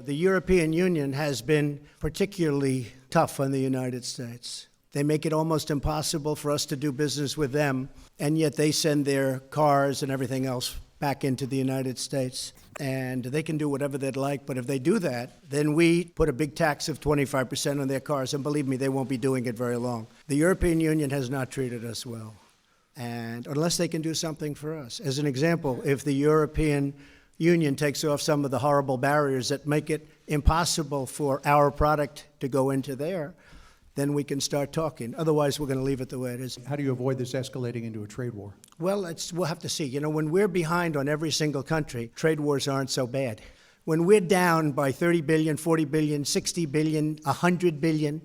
The European Union has been particularly tough on the United States. They make it almost impossible for us to do business with them, and yet they send their cars and everything else back into the United States. And they can do whatever they'd like, but if they do that, then we put a big tax of 25% on their cars, and believe me, they won't be doing it very long. The European Union has not treated us well, and unless they can do something for us. As an example, if the European Union takes off some of the horrible barriers that make it impossible for our product to go into there, then we can start talking. Otherwise, we're going to leave it the way it is. How do you avoid this escalating into a trade war? Well, we'll have to see. You know, when we're behind on every single country, trade wars aren't so bad. When we're down by 30 billion, 40 billion, 60 billion, 100 billion,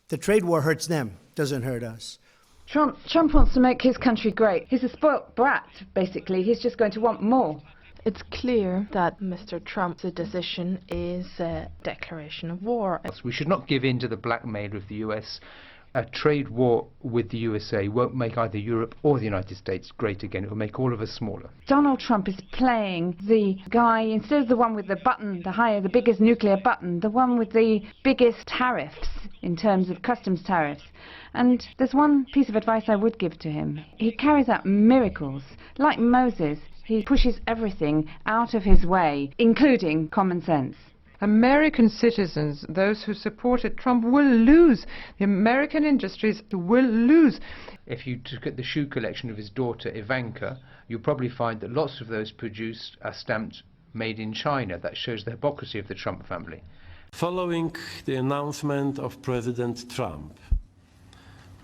the trade war hurts them, doesn't hurt us. Trump wants to make his country great. He's a spoilt brat, basically. He's just going to want more. It's clear that Mr. Trump's decision is a declaration of war. We should not give in to the blackmail of the US. A trade war with the USA won't make either Europe or the United States great again. It will make all of us smaller. Donald Trump is playing the guy, instead of the one with the button, the biggest nuclear button, the one with the biggest tariffs in terms of customs tariffs. And there's one piece of advice I would give to him. He carries out miracles, like Moses. He pushes everything out of his way, including common sense. American citizens, those who supported Trump, will lose. The American industries will lose. If you look at the shoe collection of his daughter Ivanka, you'll probably find that lots of those produced are stamped made in China. That shows the hypocrisy of the Trump family. Following the announcement of President Trump,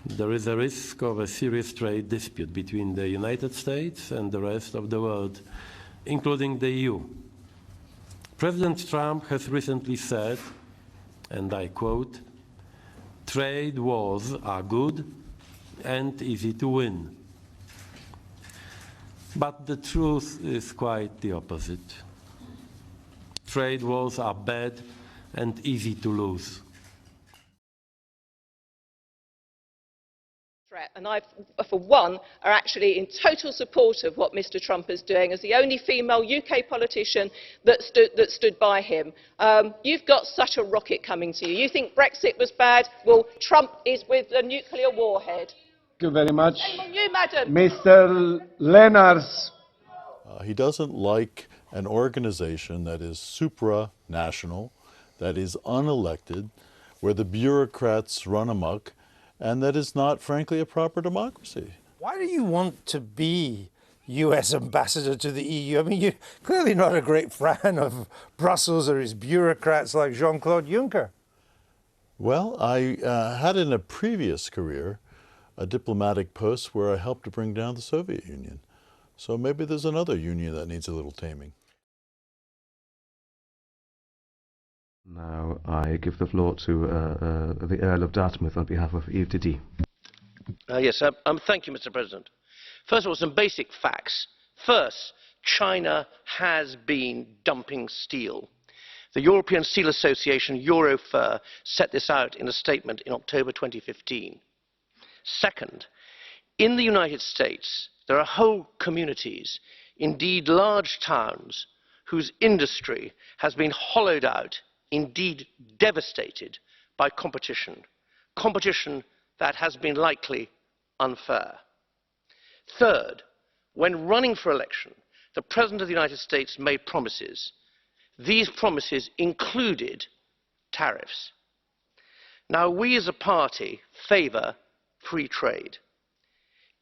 there is a risk of a serious trade dispute between the United States and the rest of the world, including the EU. President Trump has recently said, and I quote, "Trade wars are good and easy to win." But the truth is quite the opposite. Trade wars are bad and easy to lose. And I, for one, are actually in total support of what Mr. Trump is doing as the only female UK politician that stood by him. You've got such a rocket coming to you. You think Brexit was bad? Well, Trump is with the nuclear warhead. Thank you very much. You, madam. Mr. Lennars. He doesn't like an organization that is supranational, that is unelected, where the bureaucrats run amok, and that is not, frankly, a proper democracy. Why do you want to be US ambassador to the EU? I mean, you're clearly not a great fan of Brussels or its bureaucrats like Jean-Claude Juncker. Well, I had in a previous career a diplomatic post where I helped to bring down the Soviet Union. So maybe there's another union that needs a little taming. Now I give the floor to the Earl of Dartmouth on behalf of EFTD. Yes, thank you, Mr. President. First of all, some basic facts. First, China has been dumping steel. The European Steel Association, Eurofur, set this out in a statement in October 2015. Second, in the United States, there are whole communities, indeed large towns, whose industry has been hollowed out, indeed devastated by competition that has been likely unfair. Third, when running for election, the President of the United States made promises. These promises included tariffs. Now, we as a party favour free trade.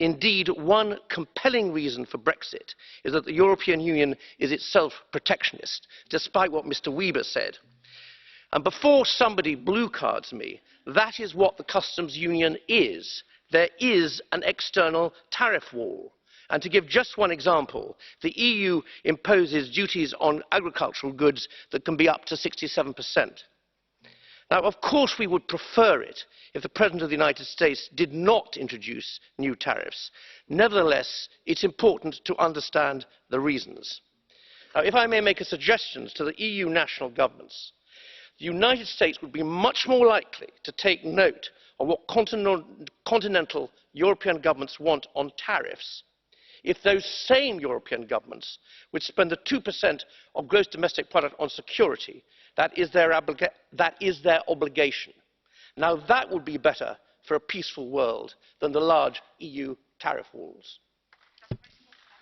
Indeed, one compelling reason for Brexit is that the European Union is itself protectionist, despite what Mr. Weber said. And before somebody blue cards me, that is what the customs union is. There is an external tariff wall. And to give just one example, the EU imposes duties on agricultural goods that can be up to 67%. Now, of course, we would prefer it if the President of the United States did not introduce new tariffs. Nevertheless, it's important to understand the reasons. Now, if I may make a suggestion to the EU national governments, the United States would be much more likely to take note of what continental European governments want on tariffs if those same European governments would spend the 2% of gross domestic product on security That is their obligation. Now that would be better for a peaceful world than the large EU tariff walls.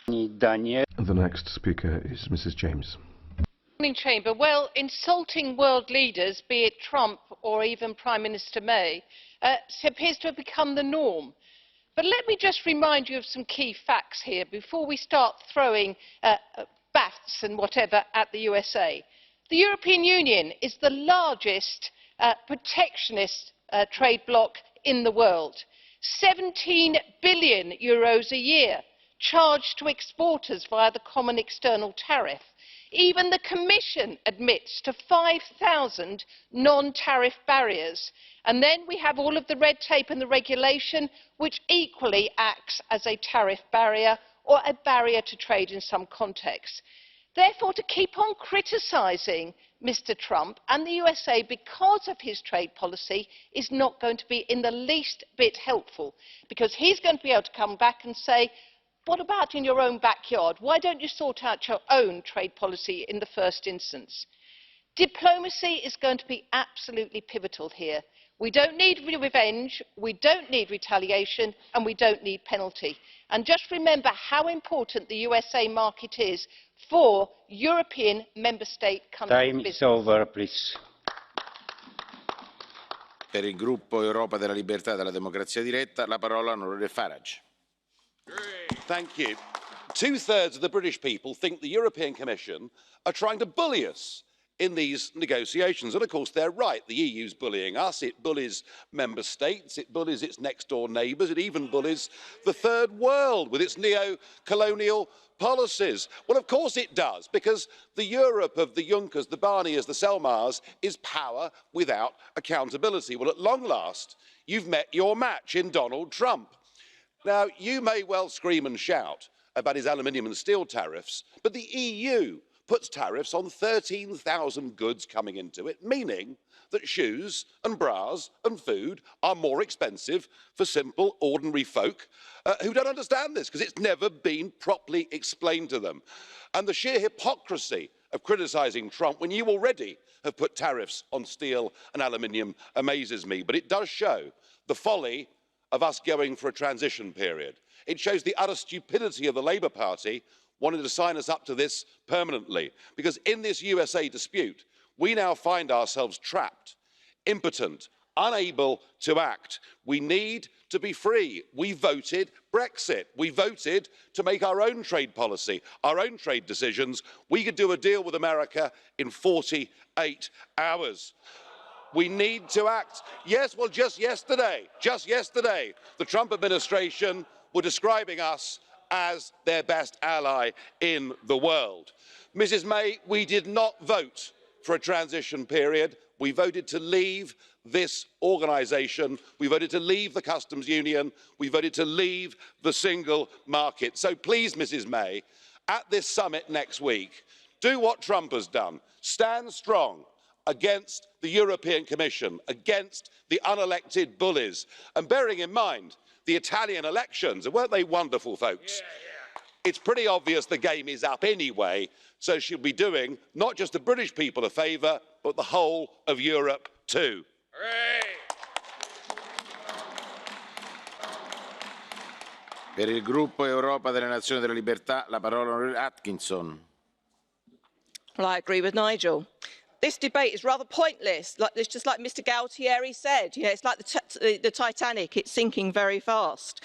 The next speaker is Mrs. James. Morning, Chamber. Well, insulting world leaders, be it Trump or even Prime Minister May, appears to have become the norm. But let me just remind you of some key facts here before we start throwing bats and whatever at the USA. The European Union is the largest protectionist trade bloc in the world. 17 billion euros a year charged to exporters via the common external tariff. Even the Commission admits to 5,000 non-tariff barriers. And then we have all of the red tape and the regulation, which equally acts as a tariff barrier or a barrier to trade in some contexts. Therefore, to keep on criticising Mr. Trump and the USA because of his trade policy is not going to be in the least bit helpful, because he's going to be able to come back and say, what about in your own backyard? Why don't you sort out your own trade policy in the first instance? Diplomacy is going to be absolutely pivotal here. We don't need revenge, we don't need retaliation, and we don't need penalty. And just remember how important the USA market is for European member state countries. Time is over, please. Per il gruppo Europa della Libertà e della Democrazia Diretta, la parola all'onorevole Farage. Thank you. 2/3 of the British people think the European Commission are trying to bully us in these negotiations. And of course they're right. The EU's bullying us, it bullies member states, it bullies its next door neighbours, it even bullies the third world with its neo-colonial policies. Well, of course it does, because the Europe of the Junckers, the Barniers, the Selmayrs is power without accountability. Well, at long last, you've met your match in Donald Trump. Now, you may well scream and shout about his aluminium and steel tariffs, but the EU puts tariffs on 13,000 goods coming into it, meaning that shoes and bras and food are more expensive for simple, ordinary folk who don't understand this, because it's never been properly explained to them. And the sheer hypocrisy of criticising Trump when you already have put tariffs on steel and aluminium amazes me. But it does show the folly of us going for a transition period. It shows the utter stupidity of the Labour Party wanting to sign us up to this permanently, because in this USA dispute, we now find ourselves trapped, impotent, unable to act. We need to be free. We voted Brexit. We voted to make our own trade policy, our own trade decisions. We could do a deal with America in 48 hours. We need to act. Yes, well, just yesterday, the Trump administration were describing us as their best ally in the world. Mrs. May, we did not vote for a transition period. We voted to leave this organisation. We voted to leave the customs union. We voted to leave the single market. So please, Mrs. May, at this summit next week, do what Trump has done. Stand strong against the European Commission, against the unelected bullies. And bearing in mind the Italian elections, and weren't they wonderful, folks? It's pretty obvious the game is up anyway, so she'll be doing not just the British people a favour, but the whole of Europe too. Per il gruppo Europa delle Nazioni della Libertà, la parola all'onorevole Atkinson. Well, I agree with Nigel. This debate is rather pointless. It's just like Mr. Galtieri said. You know, it's like the Titanic. It's sinking very fast.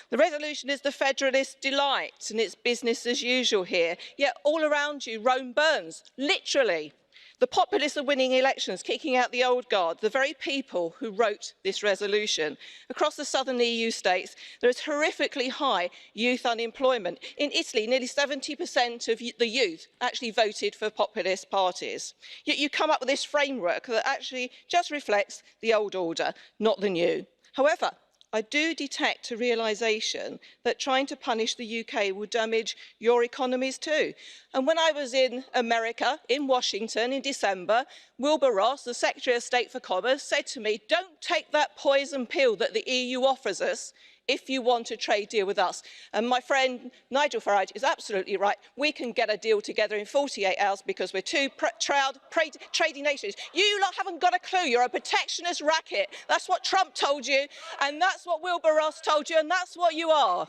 The resolution is the federalist delight, and it's business as usual here. Yet all around you, Rome burns, literally. The populists are winning elections, kicking out the old guard, the very people who wrote this resolution. Across the southern EU states, there is horrifically high youth unemployment. In Italy, nearly 70% of the youth actually voted for populist parties. Yet you come up with this framework that actually just reflects the old order, not the new. However, I do detect a realisation that trying to punish the UK will damage your economies too. And when I was in America, in Washington in December, Wilbur Ross, the Secretary of State for Commerce, said to me, don't take that poison pill that the EU offers us. if you want a trade deal with us. And my friend Nigel Farage is absolutely right. We can get a deal together in 48 hours because we're two proud trading nations. You lot haven't got a clue. You're a protectionist racket. That's what Trump told you, and that's what Wilbur Ross told you, and that's what you are.